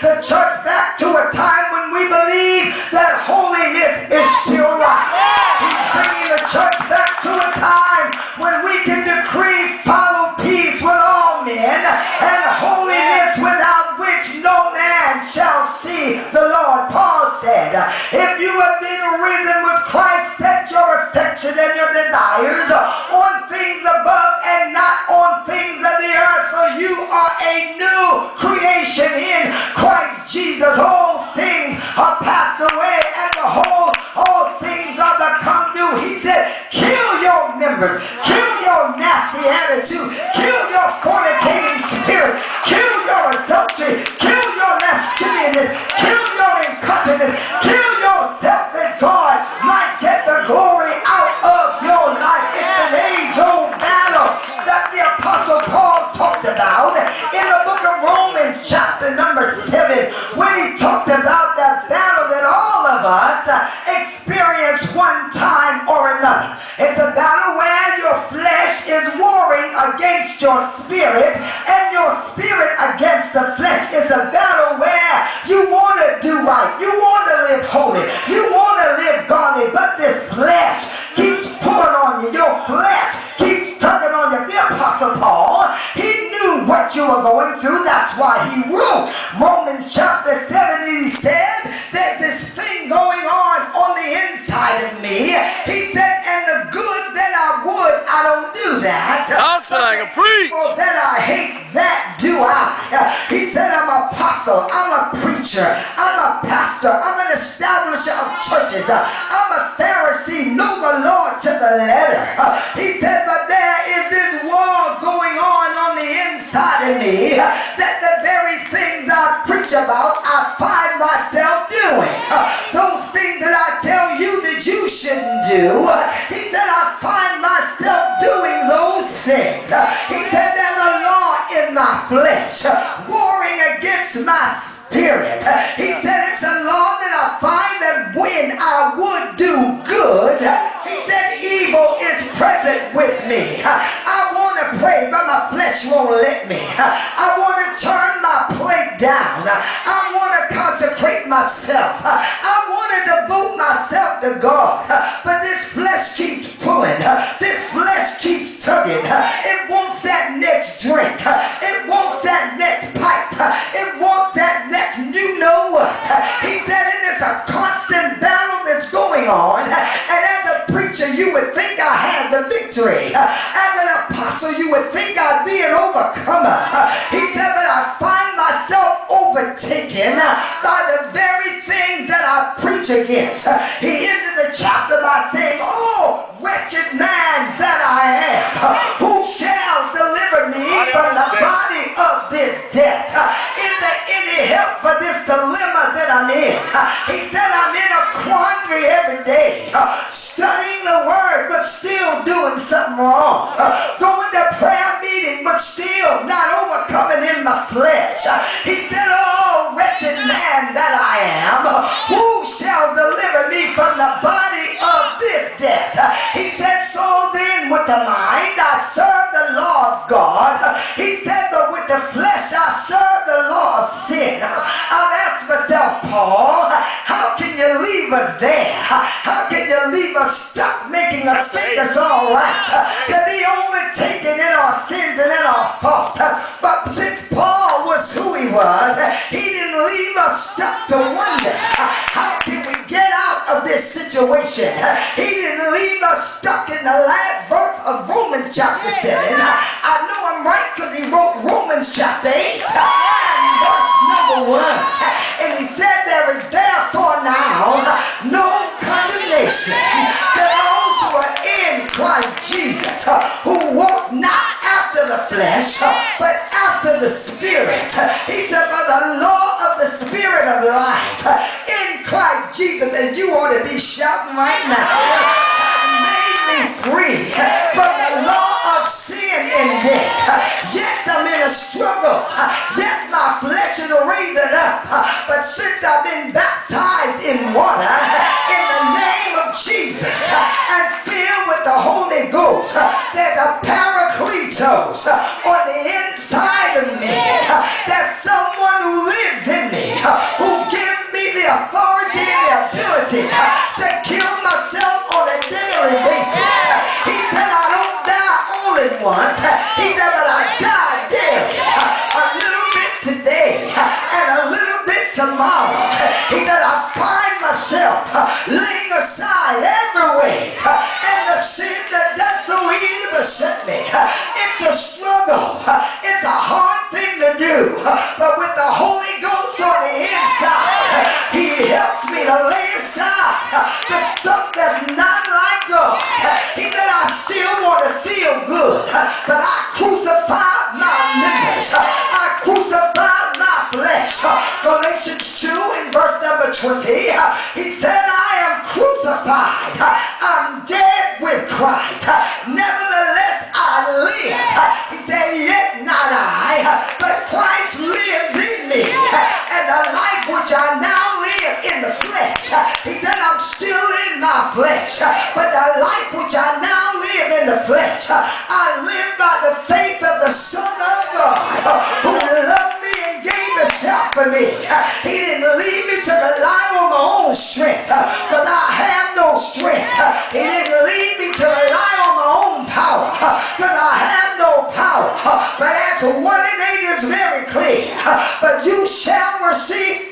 the church back to a time when we believe that holiness is still right. He's bringing the church back to a time when we can decree, follow peace with all men and holiness without which no man shall see the Lord. Paul said, if you have been risen with Christ, set your affection and your desires on things above and not on things of the earth, for you are a new creation in Christ Jesus. All things are passed away, and behold, all things are become new. He said, kill your members, kill your nasty attitude, kill your fornicating spirit, kill your adultery, kill your lasciviousness, kill your incontinence, kill yourself, that God might get the glory out of your life. It's an age-old battle that the Apostle Paul talked about in the book of Romans chapter number 7, when he talked about that battle that all of us experience one time or another. It's a battle where your flesh is warring against your spirit and your spirit against the flesh. It's a battle where you want to do right, you want to live holy, you want to live godly, but this flesh keeps pulling on you. Your flesh keeps tugging on you. The Apostle Paul, he knew what you were going through. That's why he wrote Romans chapter 7. He said, there's this thing going on the inside of me. He said, and the good that I would, I don't do that. I'll tell you, preach. That I hate, that do I. He said, I'm an apostle, I'm a preacher, I'm a pastor, I'm an establisher of churches, I'm a Pharisee, know the Lord to the letter. He said, but there is this war going on the inside of me, that the very things I preach about, I find myself doing. Those things that I tell you that you shouldn't do, he said, I find myself doing those things. He said, there's a law in my flesh warring against my spirit. He said, it's a law that I find that when I would do good, he said, evil is present with me. I want to pray, but my flesh won't let me. I want to turn my plate down. I want to consecrate myself. I want to devote myself to God. But this flesh keeps pulling. This flesh keeps tugging. It wants that next drink. It wants that next pipe. It wants that next you know what. He said, and it's a constant battle that's going on. And as a preacher, you would think I had the victory. As an apostle, you would think I'd be an overcomer. He said, but I find myself overtaken by the very things that I preach against. He ended the chapter by saying, oh, wretched man that I am, who shall deliver me from the body of this death? Is there any help for this dilemma that I'm in? He said, I'm in a quandary every day, studying the word but still doing something wrong, going to prayer meeting but still not overcoming in my flesh. He said, oh, wretched man that I am, who shall deliver me from the body of this death? He said, so then with the mind I serve the law of God. He said, but with the flesh I serve the law of sin. I've asked myself, Paul, how can you leave us there? How can you leave us stuck making us think it's all right to be overtaken in our sins and in our faults? But since Paul was who he was, he didn't leave us stuck to wonder, how can we get out of this situation? He didn't leave us stuck in the last verse of Romans chapter 7. I know I'm right because he wrote Romans chapter 8 and verse number 1. And he said, there is therefore now no condemnation to those who are in Christ Jesus, who walk not after the flesh, but after the Spirit. He said, by the law of the Spirit of life in Christ Jesus, and you ought to be shouting right now, made me free from the law of sin and death. Yes, I'm in a struggle. Yes, my flesh is raising up. But since I've been baptized in water in the name of Jesus and filled with the Holy Ghost, there's a paracletos on the inside of me. There's someone who lives in me. He said, but I die daily, a little bit today and a little bit tomorrow. He said, I find myself laying aside every weight and the sin that does so easily beset me. It's a struggle. It's a hard thing to do, but with the Holy Ghost on the inside, he helps me to lay aside the stuff that's not like God. He said, I still want to feel good, but I crucify my members. I crucify my flesh. Galatians 2 in verse number 20, he said, I am crucified. I'm dead with Christ. Nevertheless, I live. He said, yet not I, but Christ lives in me. And the life which I now live in the flesh, he said, I'm still in my flesh, but the life which I now live in the flesh, I live by the faith of the Son of God, who loved me and gave himself for me. He didn't leave me to rely on my own strength, because I have no strength. He didn't leave me to rely on my own power, because I have no power. But Acts 1:8 is very clear. But you shall receive